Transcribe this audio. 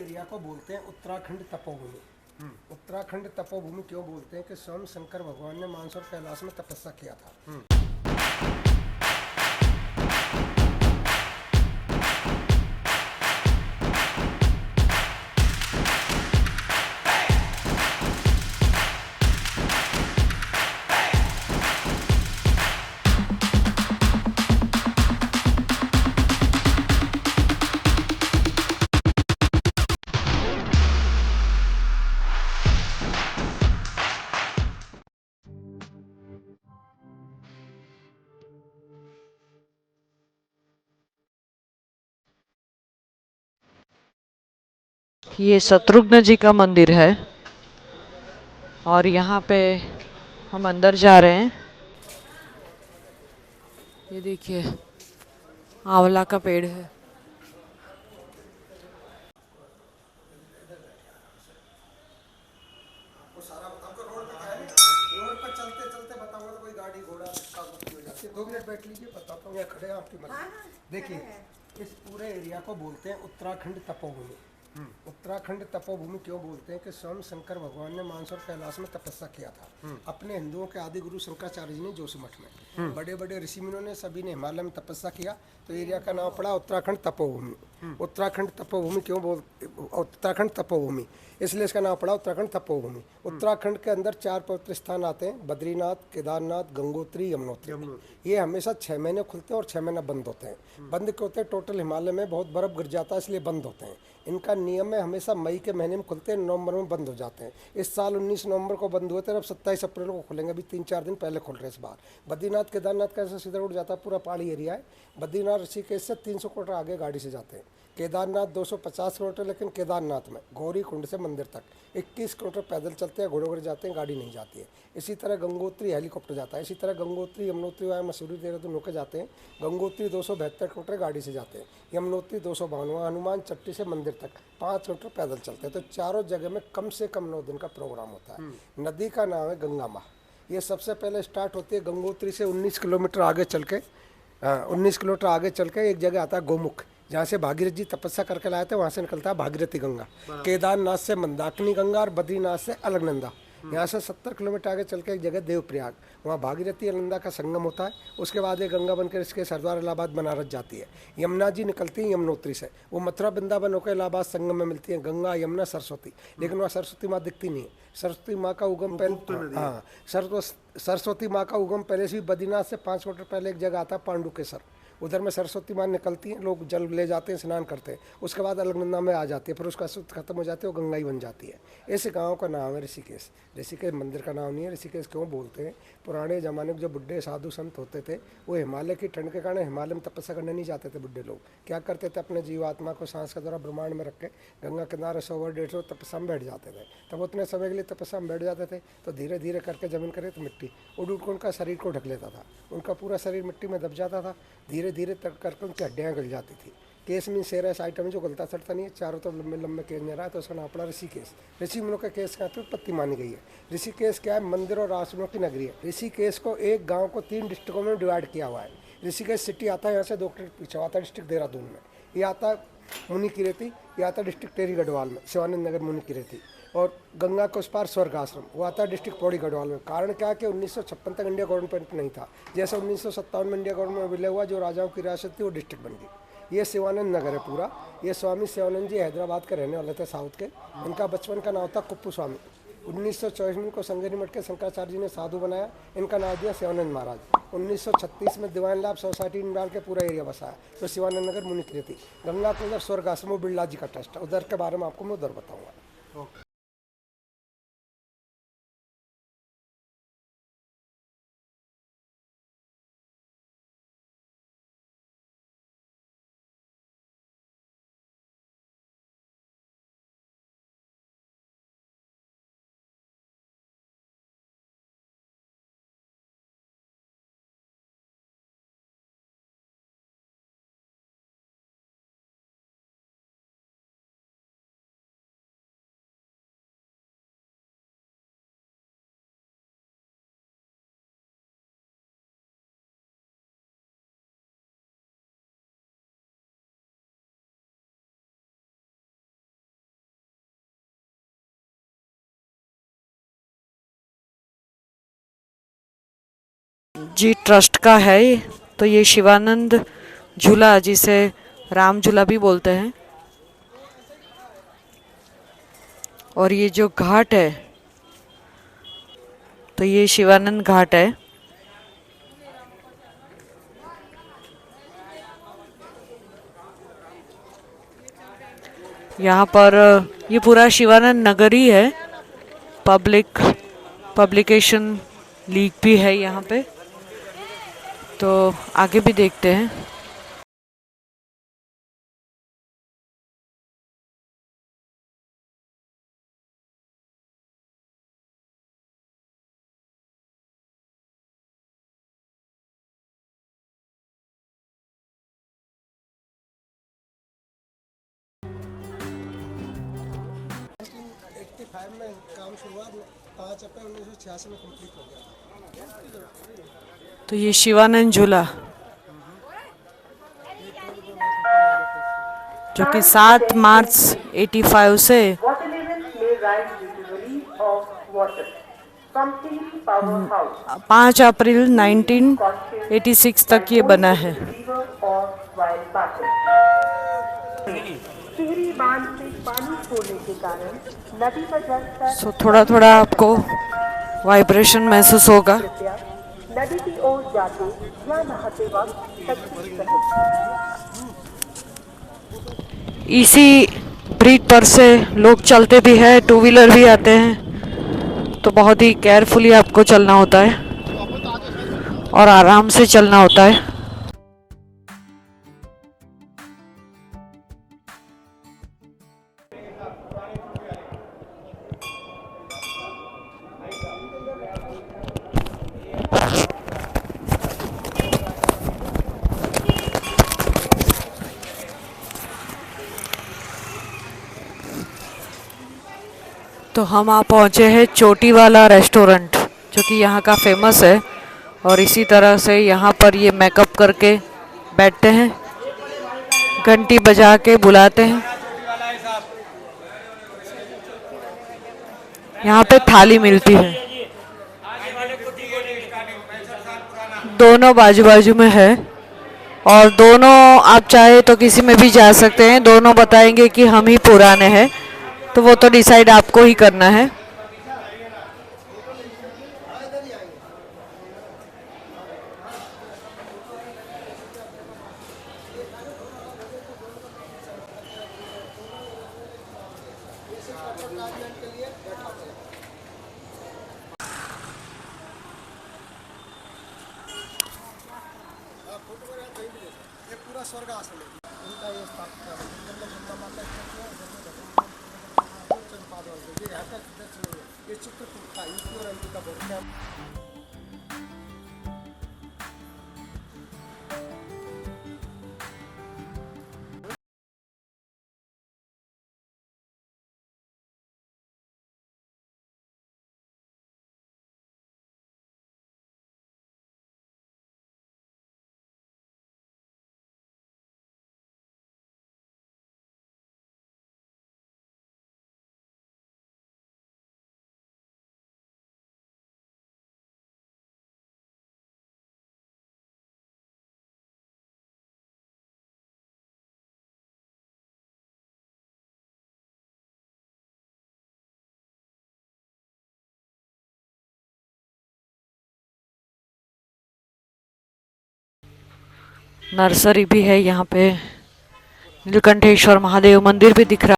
Area को बोलते हैं उत्तराखंड तपोभूमि। उत्तराखंड तपोभूमि क्यों बोलते हैं कि स्वयं शंकर भगवान ने मानसरोवर कैलाश में तपस्या किया था। ये शत्रुघ्न जी का मंदिर है और यहाँ पे हम अंदर जा रहे हैं। ये देखिए आंवला का पेड़ है। रोड पर चलते चलते बताऊंगा तो कोई गाड़ी घोड़ा हो जाती है। 2 मिनट बैठ लीजिए, बताता हूँ। यहाँ खड़े हैं आपकी मदद। देखिए, इस पूरे एरिया को बोलते हैं उत्तराखंड तपोभूमि। उत्तराखंड तपोभूमि क्यों बोलते हैं कि स्वयं शंकर भगवान ने मानसरोवर कैलाश में तपस्या किया था। अपने हिंदुओं के आदि गुरु शंकराचार्य जी ने जोशीमठ में, बड़े बड़े ऋषि मुनियों ने सभी ने हिमालय में तपस्या किया, तो एरिया का नाम पड़ा उत्तराखंड तपोभूमि। उत्तराखंड तपोभूमि क्यों बोलते, उत्तराखंड तपोभूमि इसलिए इसका नाम पड़ा उत्तराखंड तपोभूमि। उत्तराखंड के अंदर 4 पवित्र स्थान आते हैं: बद्रीनाथ, केदारनाथ, गंगोत्री, यमुनोत्री। ये हमेशा 6 महीने खुलते हैं और 6 महीना बंद होते हैं। बंद क्यों होते हैं? टोटल हिमालय में बहुत बर्फ गिर जाता है, इसलिए बंद होते हैं। इनका नियम है हमेशा मई के महीने में खुलते हैं, नवंबर में बंद हो जाते हैं। इस साल 19 नवंबर को बंद हुए थे, अब 27 अप्रैल को खुलेंगे। अभी 3-4 दिन पहले खुल रहे इस बार। बद्रीनाथ केदारनाथ का सीधा रोड जाता है, पूरा पहाड़ी एरिया है। बद्रीनाथ ऋषिकेश से 300 किलोमीटर आगे गाड़ी से जाते हैं। केदारनाथ 250 किलोमीटर, लेकिन केदारनाथ में गौरी कुंड से मंदिर तक 21 किलोमीटर पैदल चलते हैं, घोड़े जाते हैं, गाड़ी नहीं जाती है। इसी तरह गंगोत्री हेलीकॉप्टर जाता है। इसी तरह गंगोत्री यमुनोत्री वहाँ मसूरी देहरादून होकर जाते हैं। गंगोत्री 272 किलोमीटर गाड़ी से जाते हैं। यमुनोत्री 252, वहाँ हनुमान चट्टी से मंदिर तक 5 किलोमीटर पैदल चलते हैं। तो चारों जगह में कम से कम 9 दिन का प्रोग्राम होता है। नदी का नाम है गंगा माँ। ये सबसे पहले स्टार्ट होती है गंगोत्री से 19 किलोमीटर आगे चल के, 19 किलोमीटर आगे चल के एक जगह आता है गोमुख, जहाँ से भागीरथ जी तपस्या करके लाए थे, वहाँ से निकलता है भागीरथी गंगा। केदारनाथ से मंदाकिनी गंगा और बद्रीनाथ से अलकनंदा। यहाँ से 70 किलोमीटर आगे चल के एक जगह देवप्रयाग, वहाँ भागीरथी अलकनंदा का संगम होता है। उसके बाद ये गंगा बनकर इसके हरिद्वार इलाहाबाद बनारस जाती है। यमुना जी निकलती है यमुनोत्री से, वो मथुरा वृंदावन होकर इलाहाबाद संगम में मिलती है। गंगा यमुना सरस्वती, लेकिन वहाँ सरस्वती माँ दिखती नहीं है। सरस्वती माँ का उगम पहले, हाँ, सरस्वती माँ का उगम पहले से भी बद्रीनाथ से 5 किलोमीटर पहले एक जगह आता है पांडुकेश्वर, उधर में सरस्वती माँ निकलती हैं, लोग जल ले जाते हैं, स्नान करते हैं। उसके बाद अलकनंदा में आ जाती है, फिर उसका सूत्र खत्म हो जाती है, वो गंगा ही बन जाती है। इस गांव का नाम है ऋषिकेश। ऋषिकेश मंदिर का नाम नहीं है। ऋषिकेश क्यों बोलते हैं? पुराने ज़माने में जो बुढ़े साधु संत होते थे, वो हिमालय की ठंड के कारण हिमालय में तपस्या करने नहीं जाते थे। बुढ़े लोग क्या करते थे? अपने जीवात्मा को सांस के द्वारा ब्रह्मांड में रख के गंगा किनारे 100-150 तपस्या में बैठ जाते थे। तब उतने समय के लिए तपस्या में बैठ जाते थे, तो धीरे धीरे करके जमीन करे तो मिट्टी उड़ उड़ को उनका शरीर को ढक लेता था। उनका पूरा शरीर मिट्टी में दब जाता था। धीरे धीरे तक करके उनकी हड्डियाँ गल जाती थी। केस मीन शेर ऐसा आइटम है जो गलता सड़ता नहीं है, चारों तरफ लंबे लंबे केस नहीं रहा है, तो उसका नाम पड़ा ऋषिकेश। ऋषि मुनियों के केस का उत्पत्ति मानी गई है। ऋषिकेश क्या है? मंदिर और आश्रमों की नगरी है। ऋषिकेश को एक गांव को 3 डिस्ट्रिक्टों में डिवाइड किया हुआ है। ऋषिकेश सिटी आता है यहाँ से 2 किलोमीटर पीछे, आता है डिस्ट्रिक्ट देहरादून में। ये आता है मुनि की रेती, ये आता है डिस्ट्रिक्ट टेरी गढ़वाल में, शिवानंद नगर मुनि की रेती। और गंगा के उस पार स्वर्ग आश्रम, वो आता है डिस्ट्रिक्ट पौड़ी गढ़वाल में। कारण क्या है कि 1956 तक इंडिया गवर्नमेंट नहीं था। जैसे 1957 में इंडिया गवर्नमेंट विलय हुआ, जो राजाओं की रियासत थी वो डिस्ट्रिक्ट बन गई। ये शिवानंद नगर है पूरा। ये स्वामी शिवानंद जी हैदराबाद के रहने वाले थे, साउथ के। इनका बचपन का नाम था कुप्पू स्वामी। 1924 में इनको संगरी मठ के शंकराचार्य जी ने साधु बनाया, इनका नाम दिया शिवानंद महाराज। 1936 में दीवान लाभ सोसाइटी में डाल के पूरा एरिया बसाया, तो शिवानंद नगर मुनि की रेती। गंगा के उधर स्वर्ग आश्रम बिरला जी का ट्रस्ट है, उधर के बारे में आपको मैं उधर बताऊँगा। जी ट्रस्ट का है ये। तो ये शिवानंद झूला, जिसे राम झूला भी बोलते हैं, और ये जो घाट है तो ये शिवानंद घाट है। यहाँ पर ये पूरा शिवानंद नगर ही है। पब्लिकेशन लीग भी है यहाँ पे, तो आगे भी देखते हैं। फाइव में काम शुरुआत 5 अप्रैल 1986 में कंप्लीट हो गया। तो ये शिवानंद झूला जो कि 7 मार्च 85 से 5 अप्रैल 1986 तक ये बना है। सो थोड़ा थोड़ा आपको वाइब्रेशन महसूस होगा। नदी की ओर जाते या नहाते वक्त इसी ब्रिज पर से लोग चलते भी हैं, टू व्हीलर भी आते हैं, तो बहुत ही केयरफुली आपको चलना होता है और आराम से चलना होता है। तो हम आ पहुँचे हैं चोटी वाला रेस्टोरेंट, जो कि यहाँ का फेमस है। और इसी तरह से यहाँ पर ये मेकअप करके बैठते हैं, घंटी बजा के बुलाते हैं। यहाँ पे थाली मिलती है, दोनों बाजू बाजू में है, और दोनों आप चाहे तो किसी में भी जा सकते हैं। दोनों बताएंगे कि हम ही पुराने हैं, तो वो तो डिसाइड आपको ही करना है। ये पूरा स्वर्ग आसन है, उनका ये स्थापित किया गया। गंगा माता का ये यहाँ का ये चित्रकूट था, यूपी और एमपी का बोलते हैं। नर्सरी भी है यहाँ पे, नीलकंठेश्वर महादेव मंदिर भी दिख रहा है।